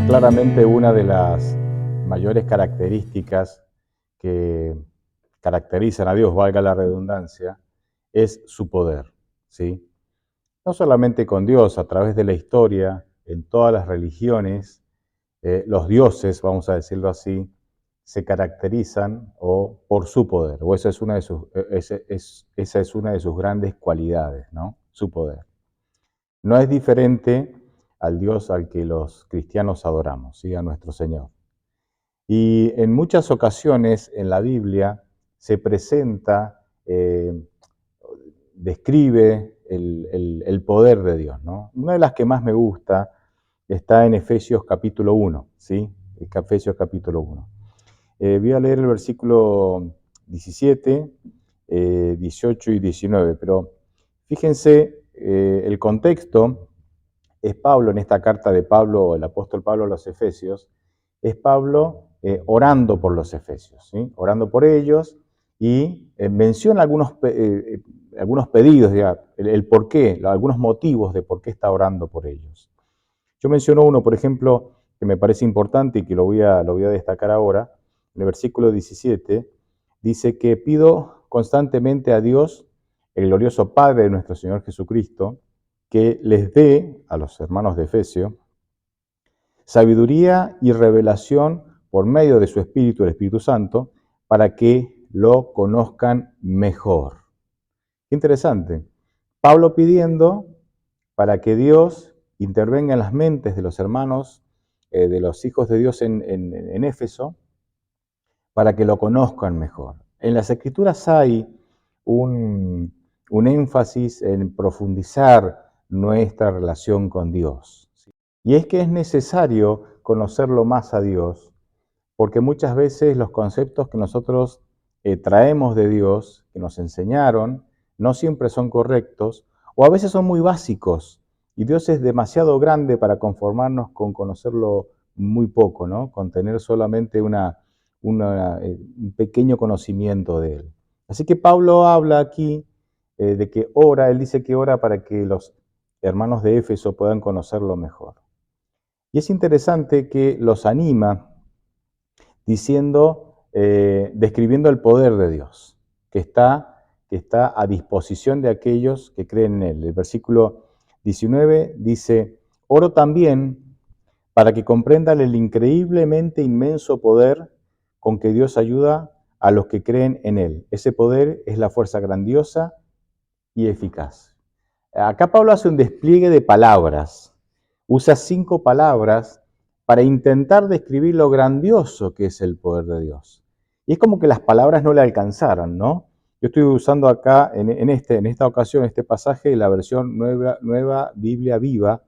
Claramente una de las mayores características que caracterizan a Dios, valga la redundancia, es su poder, ¿sí? No solamente con Dios, a través de la historia, en todas las religiones, los dioses, vamos a decirlo así, se caracterizan por su poder, o esa es una de sus grandes cualidades, ¿no? Su poder. No es diferente al Dios al que los cristianos adoramos, ¿sí? A nuestro Señor. Y en muchas ocasiones en la Biblia se presenta, describe el poder de Dios, ¿no? Una de las que más me gusta está en Efesios capítulo 1, ¿sí? Efesios capítulo 1. Voy a leer el versículo 17, 18 y 19, pero fíjense, el contexto es Pablo, en esta carta de Pablo, el apóstol Pablo a los Efesios, es Pablo orando por los Efesios, ¿sí? Orando por ellos y menciona algunos pedidos, el por qué, algunos motivos de por qué está orando por ellos. Yo menciono uno, por ejemplo, que me parece importante y que lo voy a destacar ahora. En el versículo 17 dice que pido constantemente a Dios, el glorioso Padre de nuestro Señor Jesucristo, que les dé a los hermanos de Efesio sabiduría y revelación por medio de su Espíritu, el Espíritu Santo, para que lo conozcan mejor. Qué interesante. Pablo pidiendo para que Dios intervenga en las mentes de los hermanos, de los hijos de Dios en Éfeso, para que lo conozcan mejor. En las Escrituras hay un énfasis en profundizar nuestra relación con Dios. Y es que es necesario conocerlo más a Dios, porque muchas veces los conceptos que nosotros traemos de Dios, que nos enseñaron, no siempre son correctos, o a veces son muy básicos, y Dios es demasiado grande para conformarnos con conocerlo muy poco, ¿no? Con tener solamente un pequeño conocimiento de Él. Así que Pablo habla aquí de que ora, él dice que ora para que los hermanos de Éfeso puedan conocerlo mejor. Y es interesante que los anima diciendo, describiendo el poder de Dios, que está a disposición de aquellos que creen en Él. El versículo 19 dice, oro también para que comprendan el increíblemente inmenso poder con que Dios ayuda a los que creen en Él. Ese poder es la fuerza grandiosa y eficaz. Acá Pablo hace un despliegue de palabras, usa 5 palabras para intentar describir lo grandioso que es el poder de Dios. Y es como que las palabras no le alcanzaron, ¿no? Yo estoy usando acá, en esta ocasión, este pasaje, la versión nueva Biblia Viva,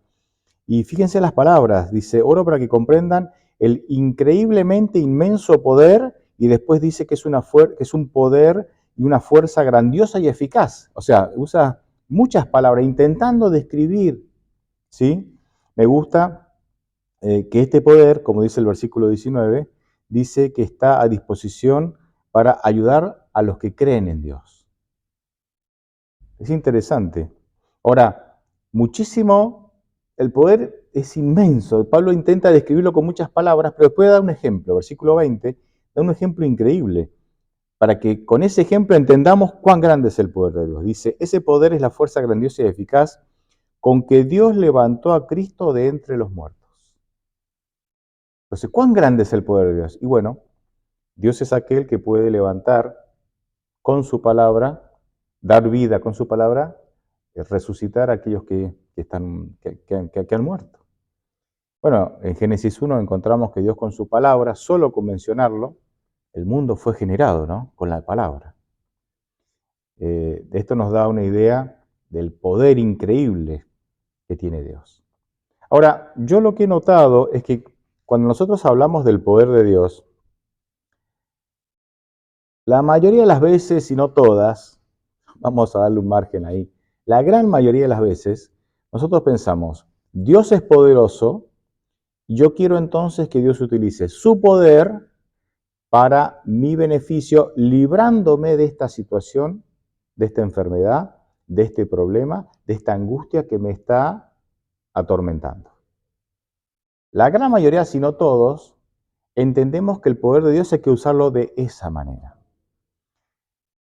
y fíjense las palabras, dice, oro para que comprendan el increíblemente inmenso poder, y después dice que es un poder y una fuerza grandiosa y eficaz. O sea, usa muchas palabras intentando describir, ¿sí? Me gusta que este poder, como dice el versículo 19, dice que está a disposición para ayudar a los que creen en Dios. Es interesante. Ahora, el poder es inmenso. Pablo intenta describirlo con muchas palabras, pero después da un ejemplo. Versículo 20, da un ejemplo increíble, para que con ese ejemplo entendamos cuán grande es el poder de Dios. Dice, ese poder es la fuerza grandiosa y eficaz con que Dios levantó a Cristo de entre los muertos. Entonces, ¿cuán grande es el poder de Dios? Y bueno, Dios es aquel que puede levantar con su palabra, dar vida con su palabra, resucitar a aquellos que han muerto. Bueno, en Génesis 1 encontramos que Dios con su palabra, solo con mencionarlo, el mundo fue generado, ¿no? Con la palabra. Esto nos da una idea del poder increíble que tiene Dios. Ahora, yo lo que he notado es que cuando nosotros hablamos del poder de Dios, la mayoría de las veces, y no todas, vamos a darle un margen ahí, la gran mayoría de las veces, nosotros pensamos, Dios es poderoso, y yo quiero entonces que Dios utilice su poder para mi beneficio, librándome de esta situación, de esta enfermedad, de este problema, de esta angustia que me está atormentando. La gran mayoría, si no todos, entendemos que el poder de Dios hay que usarlo de esa manera.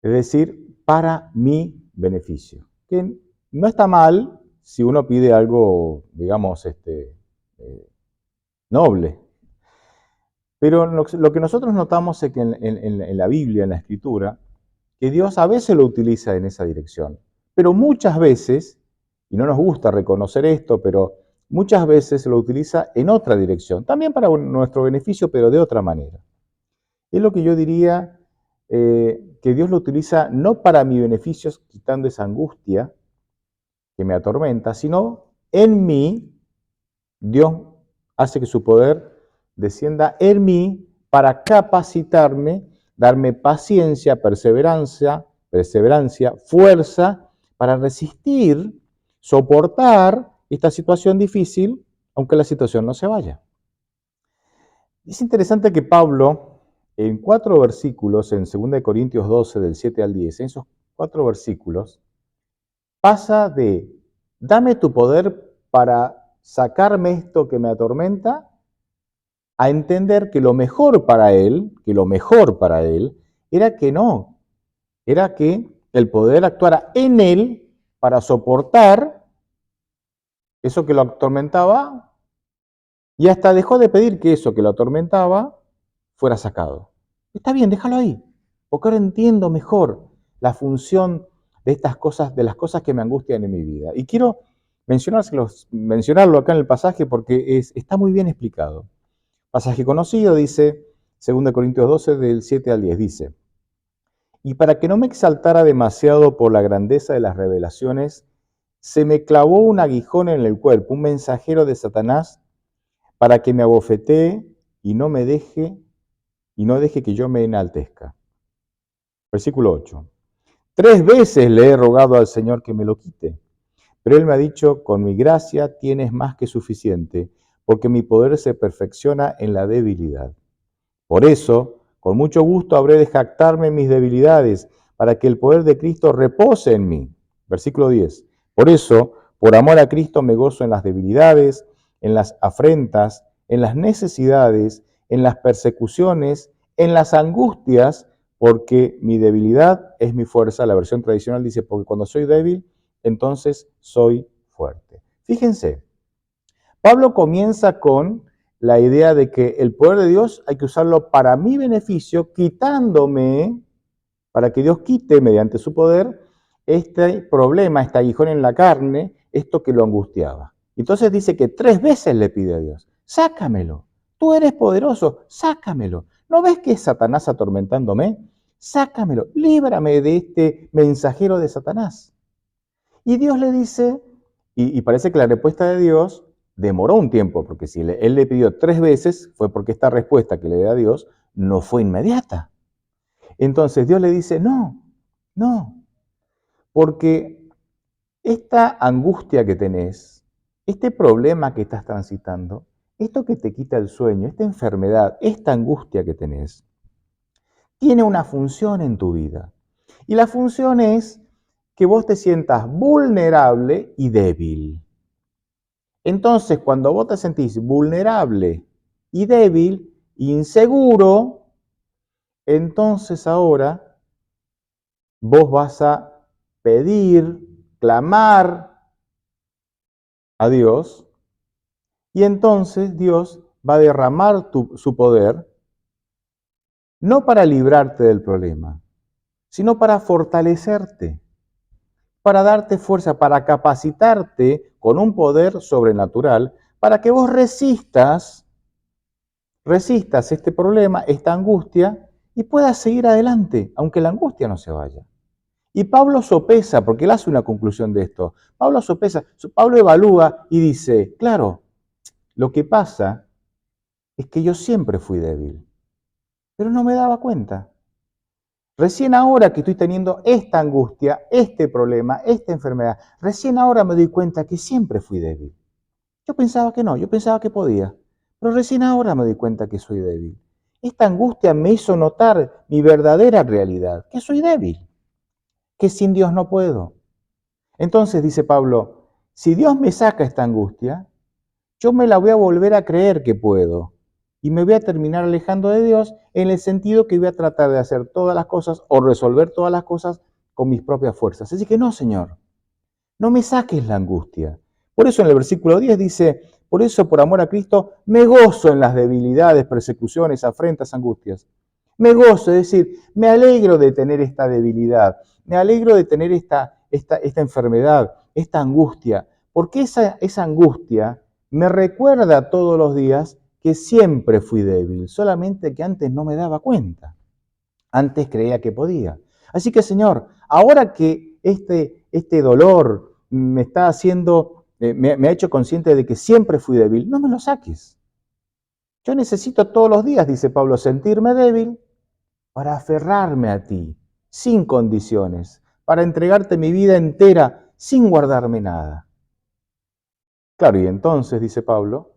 Es decir, para mi beneficio. Que no está mal si uno pide algo, digamos, noble. Pero lo que nosotros notamos es que en la Biblia, en la Escritura, que Dios a veces lo utiliza en esa dirección. Pero muchas veces, y no nos gusta reconocer esto, pero muchas veces lo utiliza en otra dirección. También para nuestro beneficio, pero de otra manera. Es lo que yo diría que Dios lo utiliza no para mi beneficio, quitando esa angustia que me atormenta, sino en mí, Dios hace que su poder descienda en mí para capacitarme, darme paciencia, perseverancia, fuerza para resistir, soportar esta situación difícil, aunque la situación no se vaya. Es interesante que Pablo, en 4 versículos, en 2 Corintios 12, del 7 al 10, en esos 4 versículos, pasa de, dame tu poder para sacarme esto que me atormenta, a entender que lo mejor para él, era que no, era que el poder actuara en él para soportar eso que lo atormentaba, y hasta dejó de pedir que eso que lo atormentaba fuera sacado. Está bien, déjalo ahí, porque ahora entiendo mejor la función de estas cosas, de las cosas que me angustian en mi vida. Y quiero mencionarlo acá en el pasaje porque está muy bien explicado. Pasaje conocido, dice 2 Corintios 12, del 7 al 10, dice: y para que no me exaltara demasiado por la grandeza de las revelaciones, se me clavó un aguijón en el cuerpo, un mensajero de Satanás, para que me abofetee y no deje que yo me enaltezca. Versículo 8. 3 veces le he rogado al Señor que me lo quite, pero Él me ha dicho, con mi gracia tienes más que suficiente, porque mi poder se perfecciona en la debilidad. Por eso, con mucho gusto habré de jactarme en mis debilidades, para que el poder de Cristo repose en mí. Versículo 10. Por eso, por amor a Cristo me gozo en las debilidades, en las afrentas, en las necesidades, en las persecuciones, en las angustias, porque mi debilidad es mi fuerza. La versión tradicional dice, porque cuando soy débil, entonces soy fuerte. Fíjense, Pablo comienza con la idea de que el poder de Dios hay que usarlo para mi beneficio, quitándome, para que Dios quite mediante su poder este problema, este aguijón en la carne, esto que lo angustiaba. Entonces dice que 3 veces le pide a Dios, sácamelo, tú eres poderoso, sácamelo. ¿No ves que es Satanás atormentándome? Sácamelo, líbrame de este mensajero de Satanás. Y Dios le dice, y parece que la respuesta de Dios demoró un tiempo, porque si él le pidió 3 veces, fue porque esta respuesta que le da a Dios no fue inmediata. Entonces Dios le dice, no, porque esta angustia que tenés, este problema que estás transitando, esto que te quita el sueño, esta enfermedad, esta angustia que tenés, tiene una función en tu vida. Y la función es que vos te sientas vulnerable y débil. Entonces, cuando vos te sentís vulnerable y débil, inseguro, entonces ahora vos vas a pedir, clamar a Dios, y entonces Dios va a derramar su poder, no para librarte del problema, sino para fortalecerte, para darte fuerza, para capacitarte con un poder sobrenatural, para que vos resistas este problema, esta angustia, y puedas seguir adelante, aunque la angustia no se vaya. Y Pablo sopesa, porque él hace una conclusión de esto. Pablo sopesa, Pablo evalúa y dice, claro, lo que pasa es que yo siempre fui débil, pero no me daba cuenta. Recién ahora que estoy teniendo esta angustia, este problema, esta enfermedad, recién ahora me doy cuenta que siempre fui débil. Yo pensaba que no, yo pensaba que podía, pero recién ahora me doy cuenta que soy débil. Esta angustia me hizo notar mi verdadera realidad, que soy débil, que sin Dios no puedo. Entonces dice Pablo, si Dios me saca esta angustia, yo me la voy a volver a creer que puedo. Y me voy a terminar alejando de Dios en el sentido que voy a tratar de hacer todas las cosas o resolver todas las cosas con mis propias fuerzas. Así que no, Señor, no me saques la angustia. Por eso en el versículo 10 dice, por eso por amor a Cristo me gozo en las debilidades, persecuciones, afrentas, angustias. Me gozo, es decir, me alegro de tener esta debilidad, me alegro de tener esta enfermedad, esta angustia, porque esa angustia me recuerda todos los días que siempre fui débil, solamente que antes no me daba cuenta, antes creía que podía. Así que Señor, ahora que este dolor me está haciendo, me ha hecho consciente de que siempre fui débil, no me lo saques. Yo necesito todos los días, dice Pablo, sentirme débil para aferrarme a ti, sin condiciones, para entregarte mi vida entera sin guardarme nada. Claro, y entonces, dice Pablo,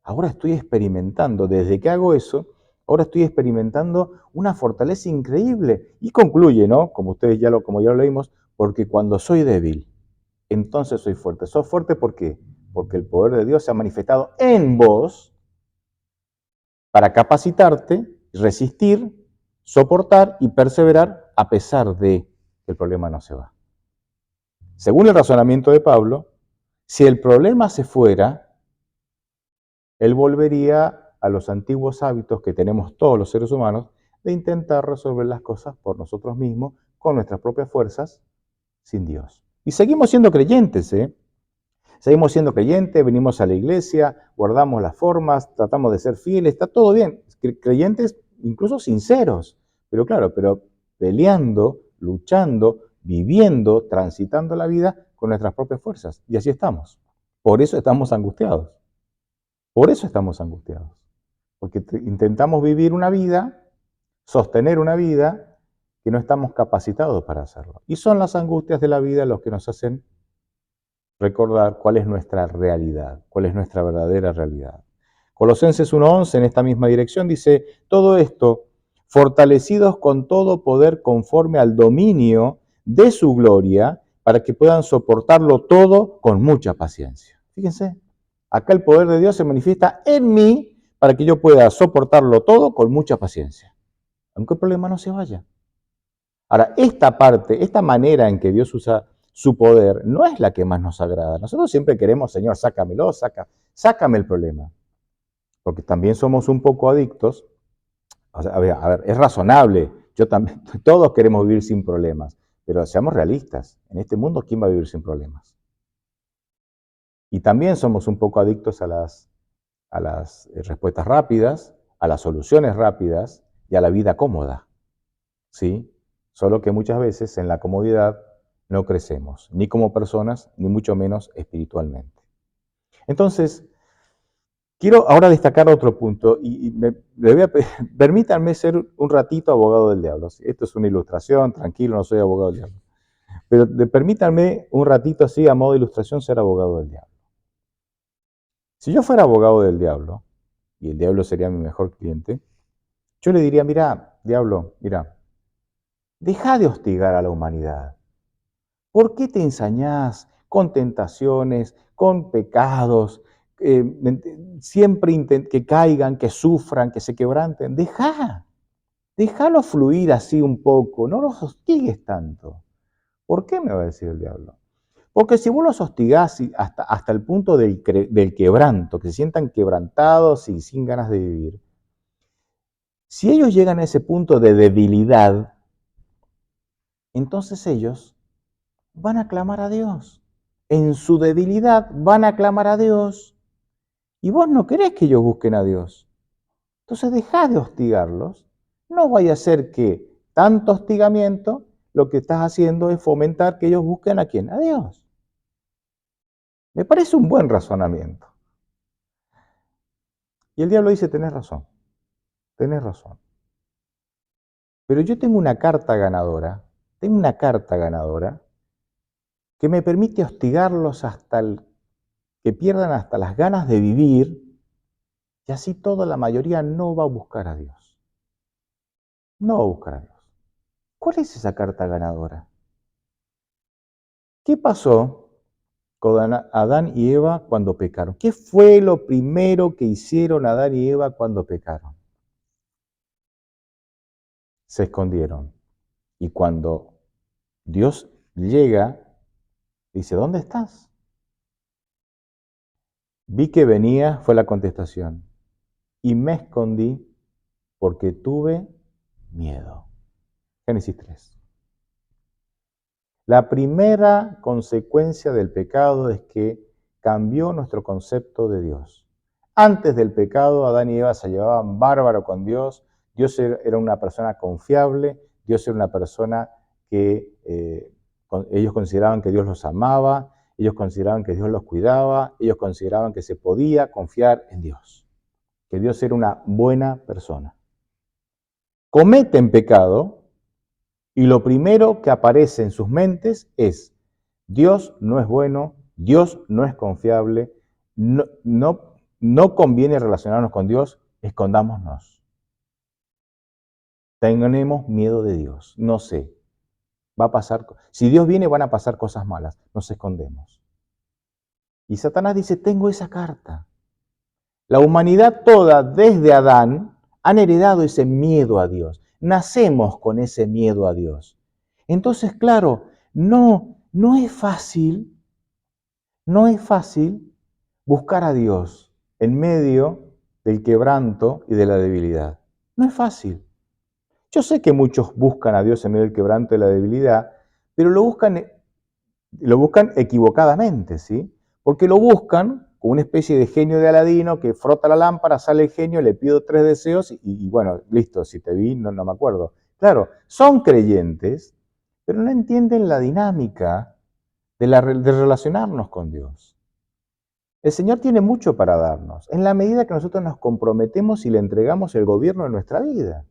ahora estoy experimentando, desde que hago eso, ahora estoy experimentando una fortaleza increíble. Y concluye, ¿no? Como ya lo leímos, porque cuando soy débil, entonces soy fuerte. ¿Sos fuerte por qué? Porque el poder de Dios se ha manifestado en vos para capacitarte, resistir, soportar y perseverar a pesar de que el problema no se va. Según el razonamiento de Pablo, si el problema se fuera, él volvería a los antiguos hábitos que tenemos todos los seres humanos de intentar resolver las cosas por nosotros mismos, con nuestras propias fuerzas, sin Dios. Y seguimos siendo creyentes, ¿eh? Seguimos siendo creyentes, venimos a la iglesia, guardamos las formas, tratamos de ser fieles, está todo bien. Creyentes incluso sinceros, pero claro, pero peleando, luchando, viviendo, transitando la vida con nuestras propias fuerzas. Y así estamos. Por eso estamos angustiados. Por eso estamos angustiados. Porque intentamos vivir una vida, sostener una vida que no estamos capacitados para hacerlo. Y son las angustias de la vida los que nos hacen recordar cuál es nuestra realidad, cuál es nuestra verdadera realidad. Colosenses 1:11 en esta misma dirección dice, todo esto, fortalecidos con todo poder conforme al dominio de su gloria, para que puedan soportarlo todo con mucha paciencia. Fíjense, acá el poder de Dios se manifiesta en mí para que yo pueda soportarlo todo con mucha paciencia, aunque el problema no se vaya. Ahora, esta parte, esta manera en que Dios usa su poder, no es la que más nos agrada. Nosotros siempre queremos, Señor, sácamelo, sácame el problema. Porque también somos un poco adictos. O sea, a ver, es razonable. Yo también, todos queremos vivir sin problemas. Pero seamos realistas. En este mundo, ¿quién va a vivir sin problemas? Y también somos un poco adictos a las respuestas rápidas, a las soluciones rápidas y a la vida cómoda. ¿Sí? Solo que muchas veces en la comodidad no crecemos, ni como personas, ni mucho menos espiritualmente. Entonces, quiero ahora destacar otro punto permítanme ser un ratito abogado del diablo. Esto es una ilustración, tranquilo, no soy abogado del diablo. Pero permítanme un ratito así, a modo de ilustración, ser abogado del diablo. Si yo fuera abogado del diablo, y el diablo sería mi mejor cliente, yo le diría, mira, diablo, mira, deja de hostigar a la humanidad. ¿Por qué te ensañás con tentaciones, con pecados, siempre que caigan, que sufran, que se quebranten? Déjalo fluir así un poco, no los hostigues tanto. ¿Por qué me va a decir el diablo? Porque si vos los hostigás hasta el punto del quebranto, que se sientan quebrantados y sin ganas de vivir, si ellos llegan a ese punto de debilidad, entonces ellos van a clamar a Dios. En su debilidad van a clamar a Dios. Y vos no querés que ellos busquen a Dios. Entonces dejá de hostigarlos. No vaya a ser que tanto hostigamiento lo que estás haciendo es fomentar que ellos busquen a quién, a Dios. Me parece un buen razonamiento. Y el diablo dice, tenés razón, tenés razón. Pero yo tengo una carta ganadora, que me permite hostigarlos que pierdan hasta las ganas de vivir, y así toda la mayoría no va a buscar a Dios. No va a buscar a Dios. ¿Cuál es esa carta ganadora? ¿Qué pasó con Adán y Eva cuando pecaron. ¿Qué fue lo primero que hicieron Adán y Eva cuando pecaron? Se escondieron. Y cuando Dios llega, dice, ¿dónde estás? Vi que venía, fue la contestación, y me escondí porque tuve miedo. Génesis 3. La primera consecuencia del pecado es que cambió nuestro concepto de Dios. Antes del pecado, Adán y Eva se llevaban bárbaro con Dios. Dios era una persona confiable. Dios era una persona que ellos consideraban que Dios los amaba. Ellos consideraban que Dios los cuidaba. Ellos consideraban que se podía confiar en Dios. Que Dios era una buena persona. Cometen pecado. Y lo primero que aparece en sus mentes es, Dios no es bueno, Dios no es confiable, no conviene relacionarnos con Dios, escondámonos. Tenemos miedo de Dios, no sé, va a pasar, si Dios viene van a pasar cosas malas, nos escondemos. Y Satanás dice, tengo esa carta. La humanidad toda, desde Adán, han heredado ese miedo a Dios. Nacemos con ese miedo a Dios. Entonces, claro, no es fácil buscar a Dios en medio del quebranto y de la debilidad. No es fácil. Yo sé que muchos buscan a Dios en medio del quebranto y la debilidad, pero lo buscan equivocadamente, ¿sí? Porque lo buscan con una especie de genio de Aladino que frota la lámpara, sale el genio, le pido 3 deseos y bueno, listo, si te vi, no me acuerdo. Claro, son creyentes, pero no entienden la dinámica de relacionarnos con Dios. El Señor tiene mucho para darnos, en la medida que nosotros nos comprometemos y le entregamos el gobierno de nuestra vida.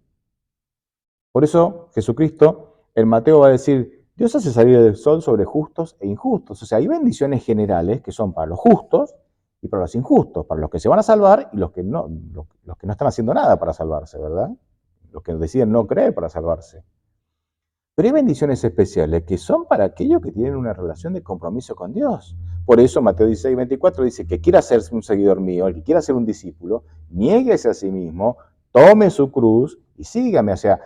Por eso Jesucristo, en Mateo va a decir, Dios hace salir el sol sobre justos e injustos. O sea, hay bendiciones generales que son para los justos y para los injustos, para los que se van a salvar y los que no están haciendo nada para salvarse, ¿verdad? Los que deciden no creer para salvarse. Pero hay bendiciones especiales que son para aquellos que tienen una relación de compromiso con Dios. Por eso Mateo 16, 24 dice que quiera ser un seguidor mío, el que quiera ser un discípulo, niéguese a sí mismo, tome su cruz y sígame. O sea,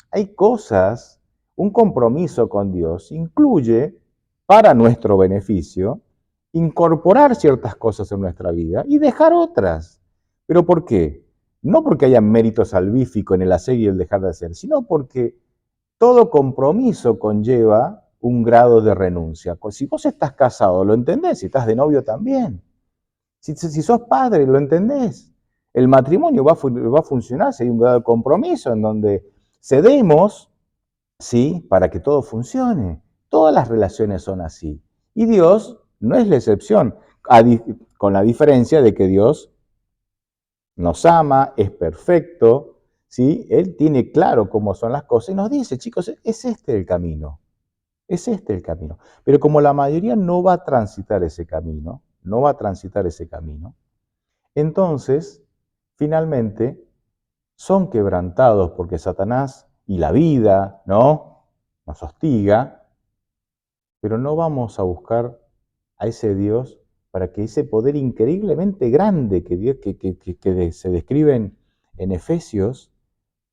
hay cosas, un compromiso con Dios incluye, para nuestro beneficio, incorporar ciertas cosas en nuestra vida y dejar otras. ¿Pero por qué? No porque haya mérito salvífico en el hacer y el dejar de hacer, sino porque todo compromiso conlleva un grado de renuncia. Si vos estás casado, lo entendés, si estás de novio también. Si sos padre, lo entendés. El matrimonio va a funcionar si hay un grado de compromiso en donde cedemos, ¿sí?, para que todo funcione. Todas las relaciones son así. Y Dios no es la excepción, con la diferencia de que Dios nos ama, es perfecto, ¿sí? Él tiene claro cómo son las cosas y nos dice, chicos, es este el camino, es este el camino. Pero como la mayoría no va a transitar ese camino, entonces, finalmente, son quebrantados porque Satanás y la vida, ¿no?, nos hostiga, pero no vamos a buscar a ese Dios para que ese poder increíblemente grande que se describe en Efesios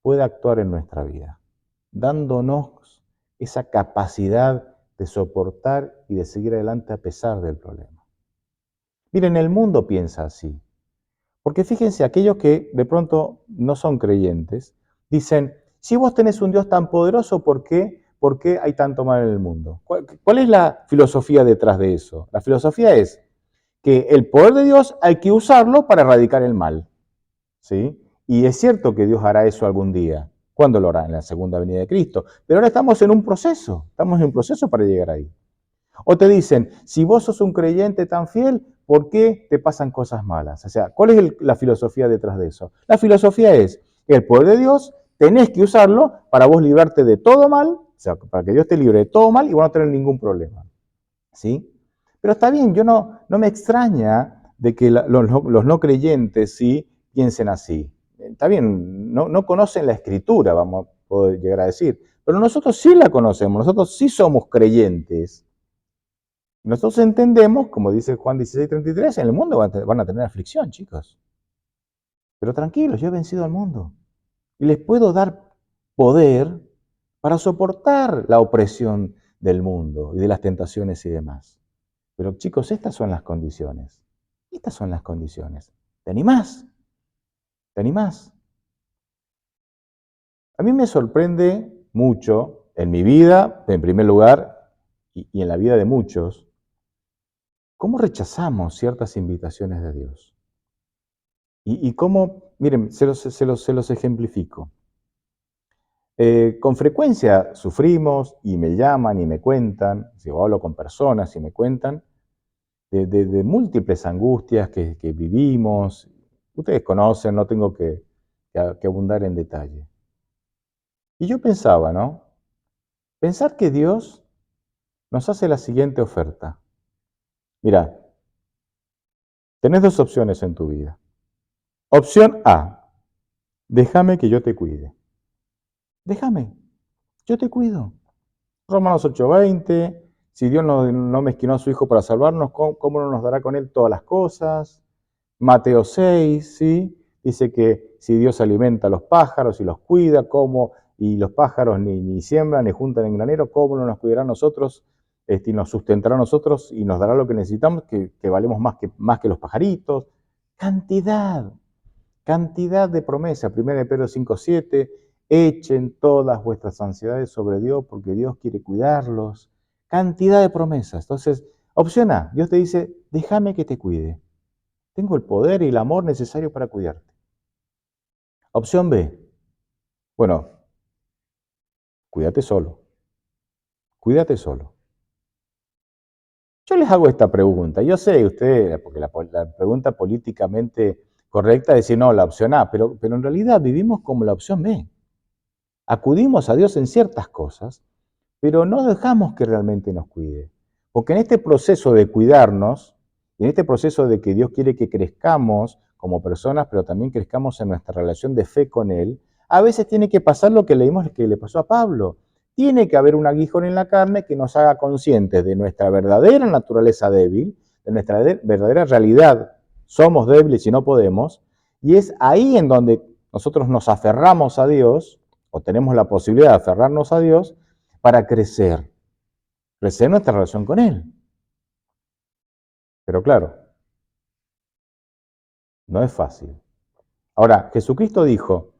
pueda actuar en nuestra vida, dándonos esa capacidad de soportar y de seguir adelante a pesar del problema. Miren, el mundo piensa así, porque fíjense, aquellos que de pronto no son creyentes, dicen, si vos tenés un Dios tan poderoso, ¿por qué hay tanto mal en el mundo? ¿Cuál es la filosofía detrás de eso? La filosofía es que el poder de Dios hay que usarlo para erradicar el mal, ¿sí? Y es cierto que Dios hará eso algún día. ¿Cuándo lo hará? En la segunda venida de Cristo. Pero ahora estamos en un proceso para llegar ahí. O te dicen, si vos sos un creyente tan fiel, ¿por qué te pasan cosas malas? O sea, ¿cuál es la filosofía detrás de eso? La filosofía es que el poder de Dios tenés que usarlo para vos librarte de todo mal, o sea, para que Dios te libre de todo mal y vos no tener ningún problema, ¿sí? Pero está bien, yo no me extraña de que los no creyentes, ¿sí?, piensen así. Está bien, no conocen la Escritura, vamos a poder llegar a decir, pero nosotros sí la conocemos, nosotros sí somos creyentes. Nosotros entendemos, como dice Juan 16:33, en el mundo van a tener aflicción, chicos. Pero tranquilos, yo he vencido al mundo. Y les puedo dar poder para soportar la opresión del mundo y de las tentaciones y demás. Pero chicos, estas son las condiciones. Estas son las condiciones. ¿Te animás? ¿Te animás? A mí me sorprende mucho en mi vida, en primer lugar, y en la vida de muchos, cómo rechazamos ciertas invitaciones de Dios. Y cómo, miren, se los ejemplifico. Con frecuencia sufrimos y me llaman y me cuentan, si hablo con personas y me cuentan, de múltiples angustias que vivimos. Ustedes conocen, no tengo que abundar en detalle. Y yo pensaba, ¿no? Pensar que Dios nos hace la siguiente oferta. Mira, tenés dos opciones en tu vida. Opción A, déjame que yo te cuide. Déjame, yo te cuido. Romanos 8:20, si Dios no mezquinó a su Hijo para salvarnos, ¿cómo no nos dará con Él todas las cosas? Mateo 6, ¿sí? Dice que si Dios alimenta a los pájaros y los cuida, ¿cómo? Y los pájaros ni siembran ni juntan en granero, ¿cómo no nos cuidará a nosotros? Y nos sustentará a nosotros y nos dará lo que necesitamos, que valemos más que los pajaritos. Cantidad, cantidad de promesas. 1 Pedro 5:7, echen todas vuestras ansiedades sobre Dios porque Dios quiere cuidarlos. Cantidad de promesas. Entonces, opción A, Dios te dice, déjame que te cuide. Tengo el poder y el amor necesario para cuidarte. Opción B, bueno, cuídate solo. Cuídate solo. Yo les hago esta pregunta. Yo sé, usted, porque la pregunta políticamente correcta es decir, no, la opción A, pero en realidad vivimos como la opción B. Acudimos a Dios en ciertas cosas, pero no dejamos que realmente nos cuide. Porque en este proceso de cuidarnos, en este proceso de que Dios quiere que crezcamos como personas, pero también crezcamos en nuestra relación de fe con Él, a veces tiene que pasar lo que leímos que le pasó a Pablo. Tiene que haber un aguijón en la carne que nos haga conscientes de nuestra verdadera naturaleza débil, de nuestra verdadera realidad. Somos débiles y no podemos. Y es ahí en donde nosotros nos aferramos a Dios, o tenemos la posibilidad de aferrarnos a Dios, para crecer nuestra relación con Él. Pero claro, no es fácil. Ahora, Jesucristo dijo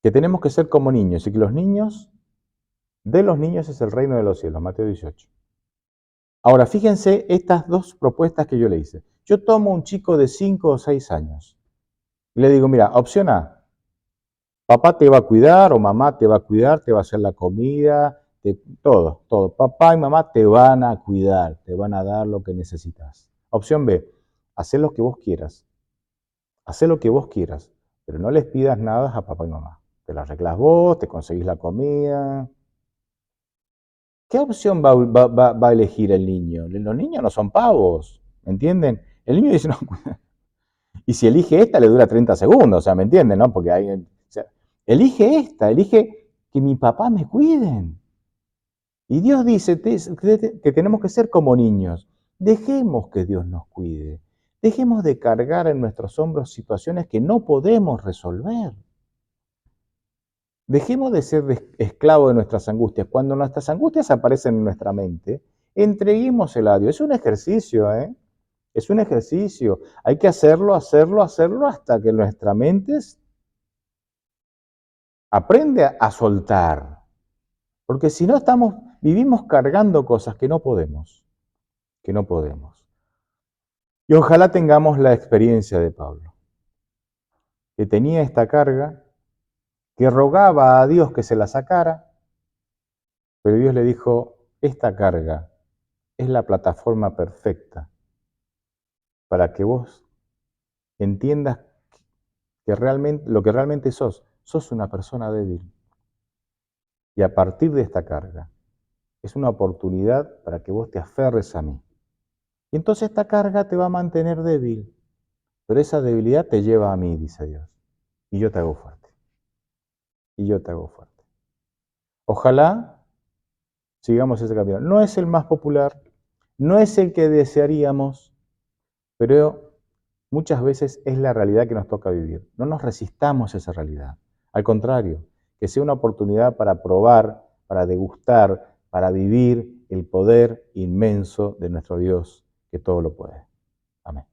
que tenemos que ser como niños y que de los niños es el reino de los cielos, Mateo 18. Ahora, fíjense estas dos propuestas que yo le hice. Yo tomo un chico de 5 o 6 años y le digo, mira, opción A, papá te va a cuidar o mamá te va a cuidar, te va a hacer la comida, todo. Papá y mamá te van a cuidar, te van a dar lo que necesitas. Opción B, haz lo que vos quieras. Haz lo que vos quieras, pero no les pidas nada a papá y mamá. Te las arreglas vos, te conseguís la comida. ¿Qué opción va a elegir el niño? Los niños no son pavos, ¿me entienden? El niño dice, no, y si elige esta le dura 30 segundos, o sea, ¿me entienden? ¿No? Porque hay, o sea, elige que mi papá me cuiden. Y Dios dice que tenemos que ser como niños. Dejemos que Dios nos cuide. Dejemos de cargar en nuestros hombros situaciones que no podemos resolver. Dejemos de ser esclavos de nuestras angustias. Cuando nuestras angustias aparecen en nuestra mente, entreguémosela a Dios. Es un ejercicio, ¿eh? Es un ejercicio. Hay que hacerlo hasta que nuestra mente aprende a soltar. Porque si no vivimos cargando cosas que no podemos. Que no podemos. Y ojalá tengamos la experiencia de Pablo, que tenía esta carga, que rogaba a Dios que se la sacara, pero Dios le dijo, esta carga es la plataforma perfecta para que vos entiendas que lo que realmente sos una persona débil. Y a partir de esta carga, es una oportunidad para que vos te aferres a mí. Y entonces esta carga te va a mantener débil, pero esa debilidad te lleva a mí, dice Dios. Y yo te hago fuerte. Y yo te hago fuerte. Ojalá sigamos ese camino. No es el más popular, No es el que desearíamos, pero muchas veces es la realidad que nos toca vivir. No nos resistamos a esa realidad. Al contrario, que sea una oportunidad para probar, para degustar, para vivir el poder inmenso de nuestro Dios que todo lo puede. Amén.